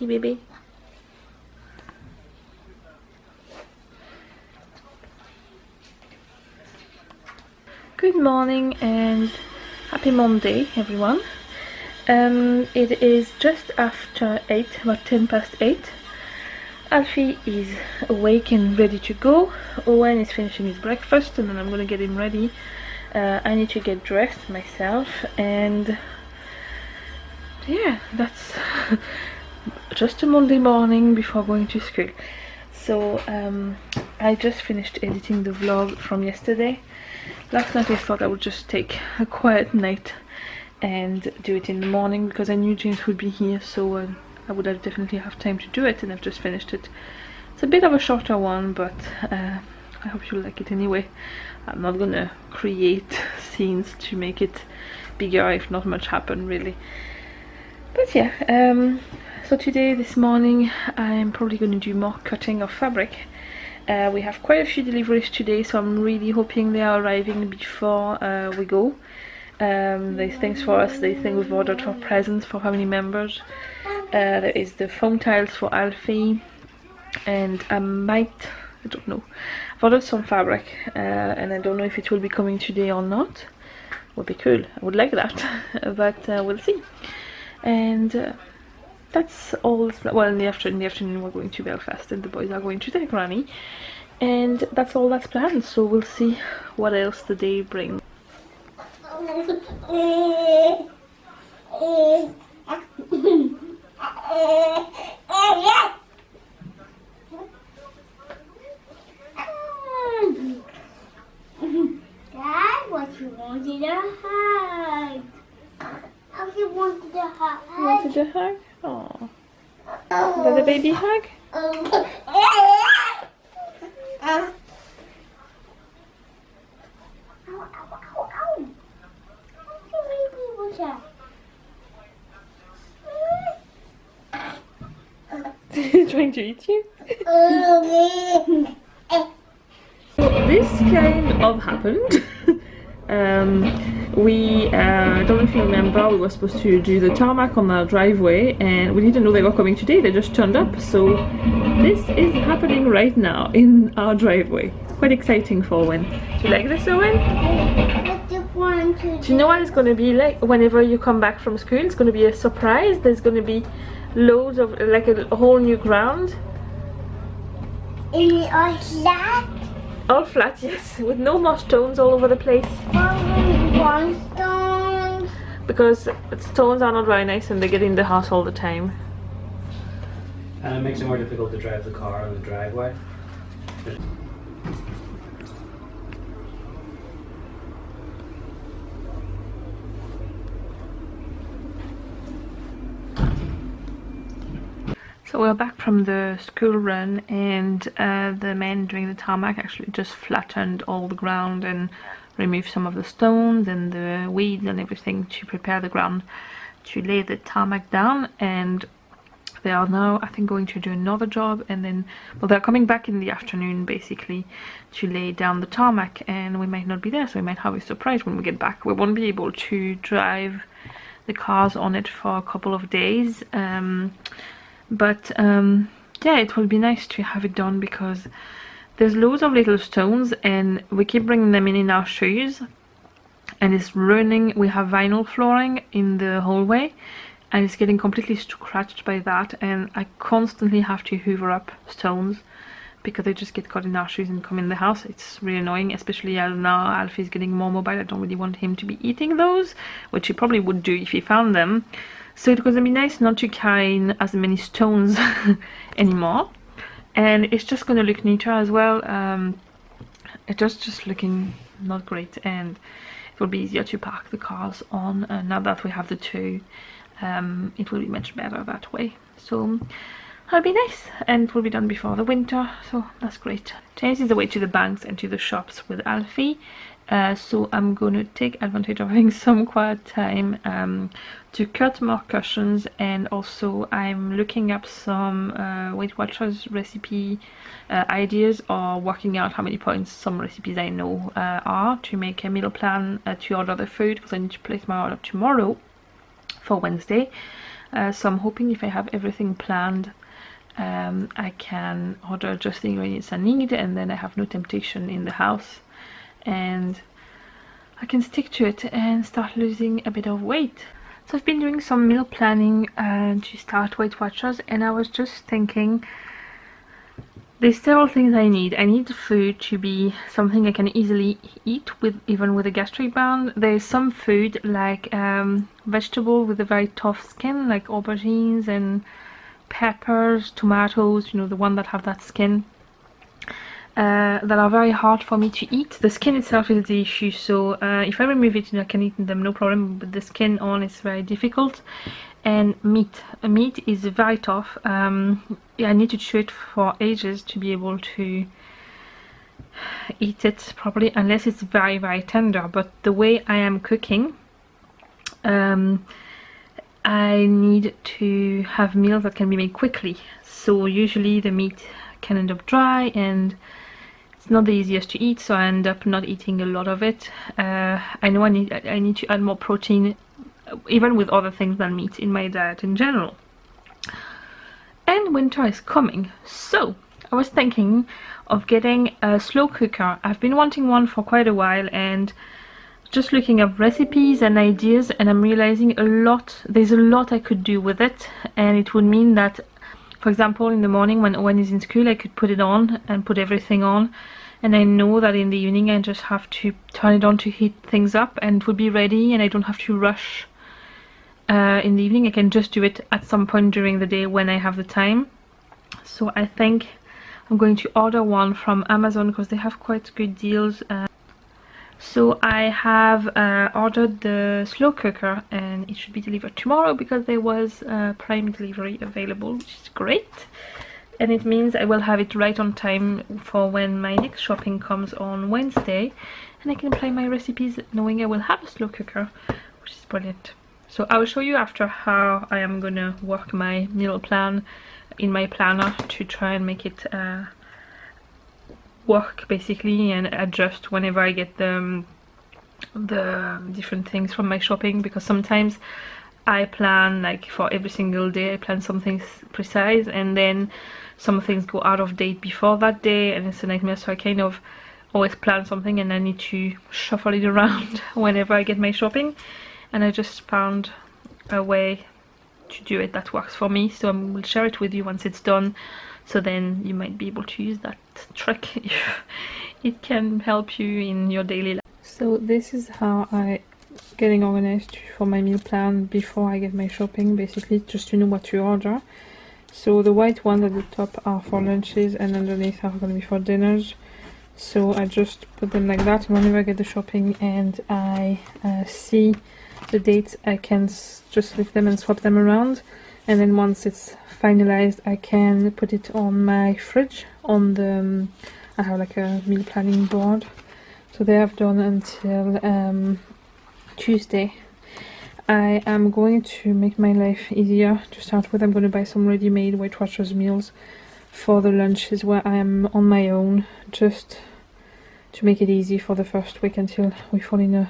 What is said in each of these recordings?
baby. Good morning and happy Monday, everyone. It is just after 8, about 10 past 8. Alfie is awake and ready to go. Eoghan is finishing his breakfast and then I'm going to get him ready. I need to get dressed myself, and yeah, that's just a Monday morning before going to school. So I just finished editing the vlog from yesterday. Last night I thought I would just take a quiet night and do it in the morning because I knew James would be here, so I would have definitely have time to do it, and I've just finished it. It's a bit of a shorter one, but I hope you'll like it anyway. I'm not gonna create scenes to make it bigger if not much happened really. But yeah, so today, this morning, I'm probably going to do more cutting of fabric. We have quite a few deliveries today, so I'm really hoping they are arriving before we go. There's things for us, there's things we've ordered for presents for family members. There is the foam tiles for Alfie, and I don't know, I've ordered some fabric and I don't know if it will be coming today or not. Would be cool, I would like that, but we'll see. And that's all. Well, in the afternoon we're going to Belfast and the boys are going to their granny, and that's all that's planned, so we'll see what else the day brings. Dad, what you wanted a hug? I wanted a hug. Wanted a hug? Oh. Is that a baby hug? He's trying to eat you? This kind of happened. I don't know if you remember, we were supposed to do the tarmac on our driveway and we didn't know they were coming today, they just turned up. So this is happening right now in our driveway. Quite exciting for Owen. Do you like this, Owen? Do you know what it's going to be like whenever you come back from school? It's going to be a surprise. There's going to be loads of, like, a whole new ground. Is it all flat? All flat, yes, with no more stones all over the place. Stones. Because stones are not very nice and they get in the house all the time. And it makes it more difficult to drive the car on the driveway. So we're back from the school run, and the men doing the tarmac actually just flattened all the ground and removed some of the stones and the weeds and everything to prepare the ground to lay the tarmac down. And they are now, I think, going to do another job, and then, well, they're coming back in the afternoon basically to lay down the tarmac, and we might not be there, so we might have a surprise when we get back. We won't be able to drive the cars on it for a couple of days. But yeah, it will be nice to have it done because there's loads of little stones and we keep bringing them in our shoes, and it's ruining. We have vinyl flooring in the hallway and it's getting completely scratched by that, and I constantly have to hoover up stones because they just get caught in our shoes and come in the house. It's really annoying, especially as now Alfie's getting more mobile. I don't really want him to be eating those, which he probably would do if he found them. So it's going to be nice not to carry in as many stones anymore, and it's just going to look neater as well. It's just looking not great, and it will be easier to park the cars on now that we have the two. It will be much better that way, so that'll be nice, and it will be done before the winter, so that's great. James is away to the banks and to the shops with Alfie, so I'm going to take advantage of having some quiet time to cut more cushions, and also I'm looking up some Weight Watchers recipe ideas, or working out how many points some recipes I know are, to make a meal plan to order the food, because I need to place my order tomorrow for Wednesday. So I'm hoping if I have everything planned, I can order just the ingredients I need, and then I have no temptation in the house, and I can stick to it and start losing a bit of weight. So I've been doing some meal planning to start Weight Watchers, and I was just thinking there's several things I need. I need the food to be something I can easily eat with, even with a gastric band. There's some food like vegetable with a very tough skin, like aubergines and peppers, tomatoes, you know, the one that have that skin, that are very hard for me to eat. The skin itself is the issue, so if I remove it, I can eat them no problem, but the skin on is very difficult. And meat is very tough. Yeah, I need to chew it for ages to be able to eat it properly, unless it's very, very tender. But the way I am cooking, I need to have meals that can be made quickly. So usually the meat can end up dry and it's not the easiest to eat, so I end up not eating a lot of it. I know I need to add more protein, even with other things than meat, in my diet in general. And winter is coming, so I was thinking of getting a slow cooker. I've been wanting one for quite a while, and just looking up recipes and ideas, and I'm realizing there's a lot I could do with it. And it would mean that, for example, in the morning when Owen is in school, I could put it on and put everything on, and I know that in the evening I just have to turn it on to heat things up and it would be ready, and I don't have to rush in the evening. I can just do it at some point during the day when I have the time. So I think I'm going to order one from Amazon because they have quite good deals. So I have ordered the slow cooker, and it should be delivered tomorrow because there was Prime delivery available, which is great. And it means I will have it right on time for when my next shopping comes on Wednesday, and I can plan my recipes knowing I will have a slow cooker, which is brilliant. So I will show you after how I am gonna work my meal plan in my planner to try and make it work basically, and adjust whenever I get the different things from my shopping, because sometimes I plan like for every single day, I plan something precise, and then some things go out of date before that day and it's a nightmare. So I kind of always plan something and I need to shuffle it around whenever I get my shopping, and I just found a way to do it that works for me, so I will share it with you once it's done, so then you might be able to use that trick if it can help you in your daily life. So this is how I getting organized for my meal plan before I get my shopping, basically just to know what to order. So the white ones at the top are for lunches and underneath are going to be for dinners. So I just put them like that, and whenever I get the shopping and I see the dates, I can just lift them and swap them around, and then once it's finalized I can put it on my fridge on the I have like a meal planning board, so they have done until Tuesday. I am going to make my life easier. To start with, I'm going to buy some ready-made Weight Watchers meals for the lunches where I am on my own, just to make it easy for the first week until we fall in a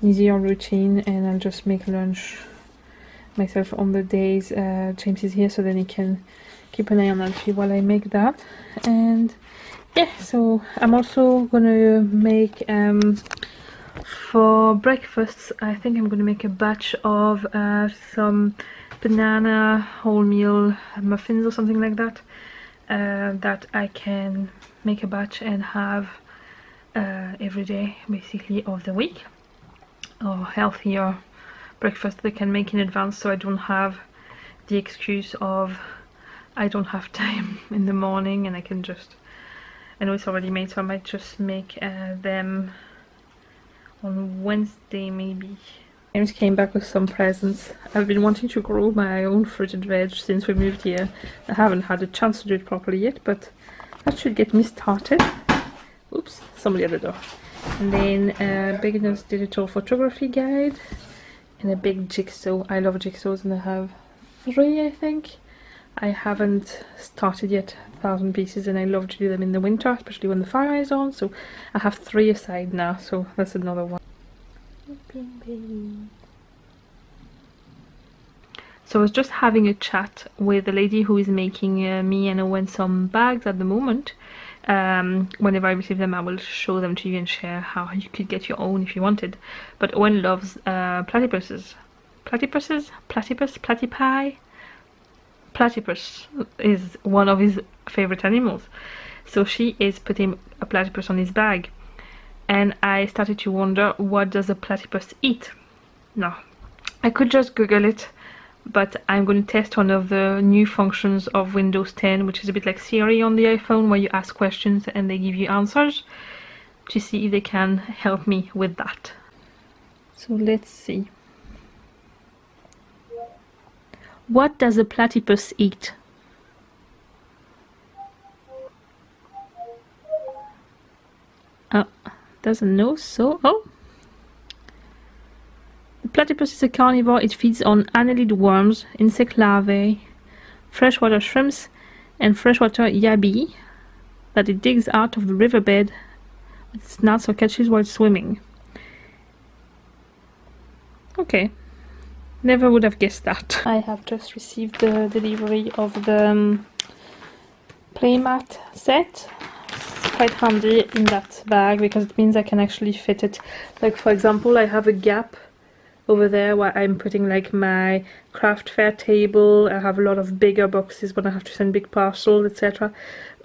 easier routine. And I'll just make lunch myself on the days James is here, so then he can keep an eye on Alfie while I make that. And yeah, so I'm also gonna make for breakfast, I think I'm gonna make a batch of some banana wholemeal muffins or something like that, that I can make a batch and have every day basically of the week, or healthier breakfast they can make in advance, so I don't have the excuse of I don't have time in the morning, and I can just, I know it's already made, so I might just make them on Wednesday maybe. James came back with some presents. I've been wanting to grow my own fruit and veg since we moved here. I haven't had a chance to do it properly yet, but that should get me started. Oops, somebody at the door. And then beginner's digital photography guide and a big jigsaw. I love jigsaws, and I have 3, I think. I haven't started yet, 1,000 pieces, and I love to do them in the winter, especially when the fire is on, so I have 3 aside now, so that's another one. So I was just having a chat with the lady who is making me and Owen some bags at the moment. Whenever I receive them, I will show them to you and share how you could get your own if you wanted. But Owen loves platypuses. Platypuses? Platypus? Platypi? Platypus is one of his favorite animals. So she is putting a platypus on his bag. And I started to wonder, what does a platypus eat? Now, I could just Google it, but I'm going to test one of the new functions of Windows 10, which is a bit like Siri on the iPhone, where you ask questions and they give you answers, to see if they can help me with that. So let's see. What does a platypus eat? Doesn't know, so the platypus is a carnivore. It feeds on annelid worms, insect larvae, freshwater shrimps, and freshwater yabbie that it digs out of the riverbed with its nuts or catches while swimming. Okay, never would have guessed that. I have just received the delivery of the playmat set. It's quite handy in that bag because it means I can actually fit it. Like, for example, I have a gap over there where I'm putting like my craft fair table. I have a lot of bigger boxes when I have to send big parcels, etc.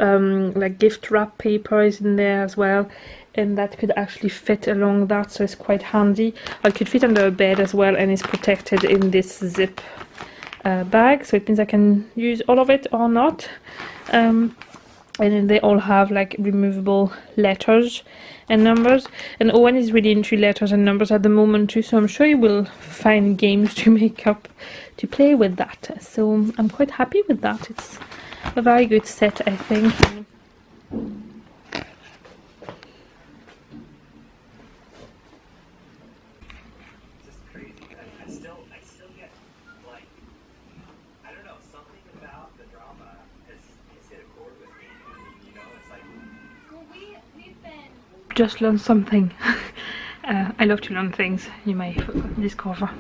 Like gift wrap paper is in there as well, and that could actually fit along that, so it's quite handy. I could fit under a bed as well, and it's protected in this zip bag, so it means I can use all of it or not. And then they all have like removable letters and numbers, and Owen is really into letters and numbers at the moment too, so I'm sure you will find games to make up to play with that. So I'm quite happy with that. It's a very good set, I think. Just learn something. I love to learn things, you may discover.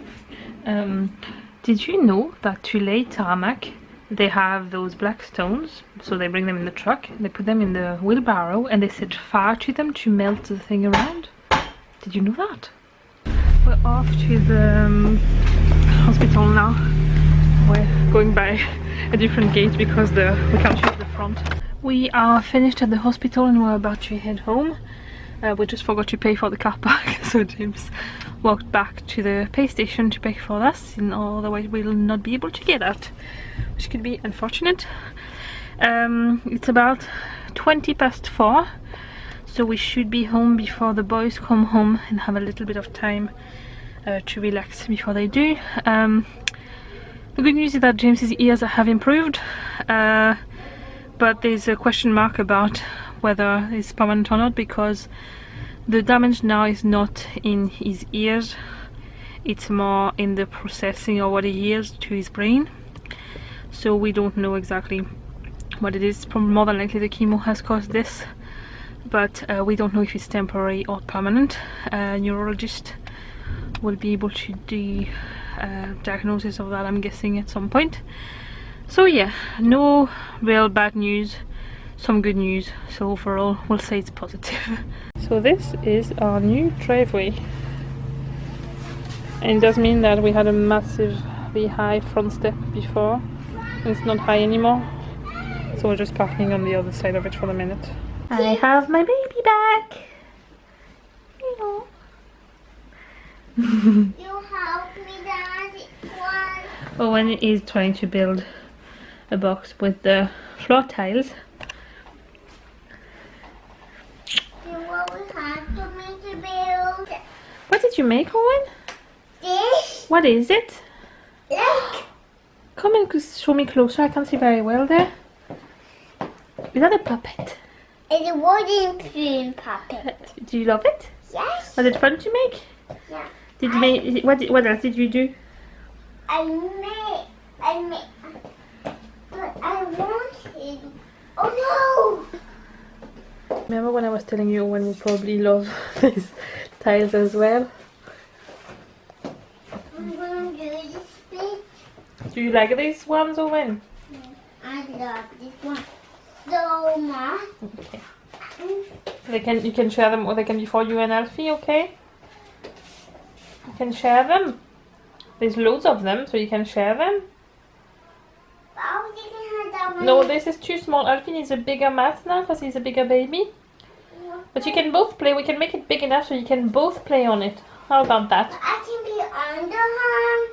Did you know that to lay tarmac, they have those black stones, so they bring them in the truck, they put them in the wheelbarrow, and they set fire to them to melt the thing around? Did you know that? We're off to the hospital now. We're going by a different gate because we can't use the front. We are finished at the hospital and we're about to head home. We just forgot to pay for the car park, so James walked back to the pay station to pay for us, and otherwise we'll not be able to get out, which could be unfortunate. It's about 4:20, so we should be home before the boys come home and have a little bit of time to relax before they do. The good news is that James's ears have improved, but there's a question mark about whether it's permanent or not, because the damage now is not in his ears, it's more in the processing of what he hears to his brain. So we don't know exactly what it is. More than likely the chemo has caused this, but we don't know if it's temporary or permanent. A neurologist will be able to do diagnosis of that, I'm guessing, at some point. So yeah, no real bad news, some good news, so overall we'll say it's positive. So this is our new driveway, and it does mean that we had a massively high front step before, and it's not high anymore, so we're just parking on the other side of it for the minute. I have my baby back. You help me, Daddy. Owen is trying to build a box with the floor tiles. What did you make, Owen? This. What is it? Look. Come and show me closer, I can't see very well there. Is that a puppet? It's a wooden plume puppet. Do you love it? Yes. Was it fun to make? Yeah. Did you make, what else did you do? I made, but I wanted. Oh no! Remember when I was telling you Owen would probably love these tiles as well? I'm gonna do this bit. Do you like these ones, Owen? I love this one so much. Okay. You can share them, or they can be for you and Alfie, okay? You can share them. There's loads of them, so you can share them. Oh, you can have that one. No, this is too small. Alfie needs a bigger mat now because he's a bigger baby. But you can both play. We can make it big enough so you can both play on it. How about that? I can be under her.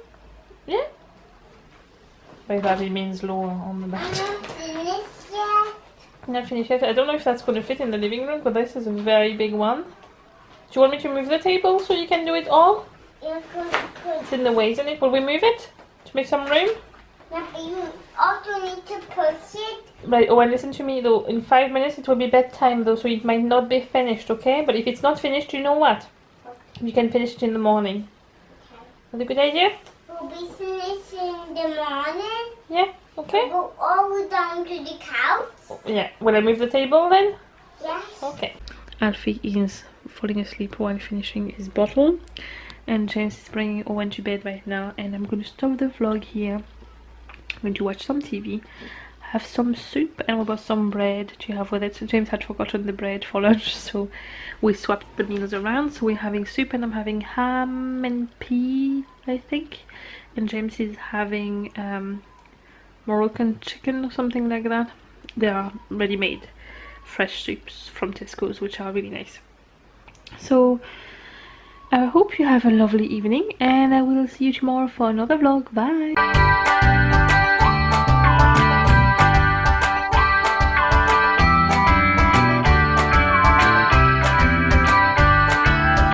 Yeah. By that he means lower on the I'm mat. not finished yet. Not finished yet. I don't know if that's going to fit in the living room, but this is a very big one. Do you want me to move the table so you can do it all? You could. It's in the way, isn't it? Will we move it to make some room? Now you also need to push it. Right, oh, and listen to me though. In 5 minutes it will be bedtime though, so it might not be finished, okay? But if it's not finished, you know what? You can finish it in the morning. Is that a good idea? We'll be finished in the morning. Yeah, okay. Go all the way down to the couch. Yeah, will I move the table then? Yes. Okay. Alfie is falling asleep while finishing his bottle, and James is bringing Owen to bed right now, and I'm going to stop the vlog here. I'm going to watch some TV, have some soup, and we've got some bread to have with it. So James had forgotten the bread for lunch, so we swapped the meals around. So we're having soup, and I'm having ham and pea, I think, and James is having Moroccan chicken or something like that. They are ready-made fresh soups from Tesco's, which are really nice. So I hope you have a lovely evening, and I will see you tomorrow for another vlog. Bye.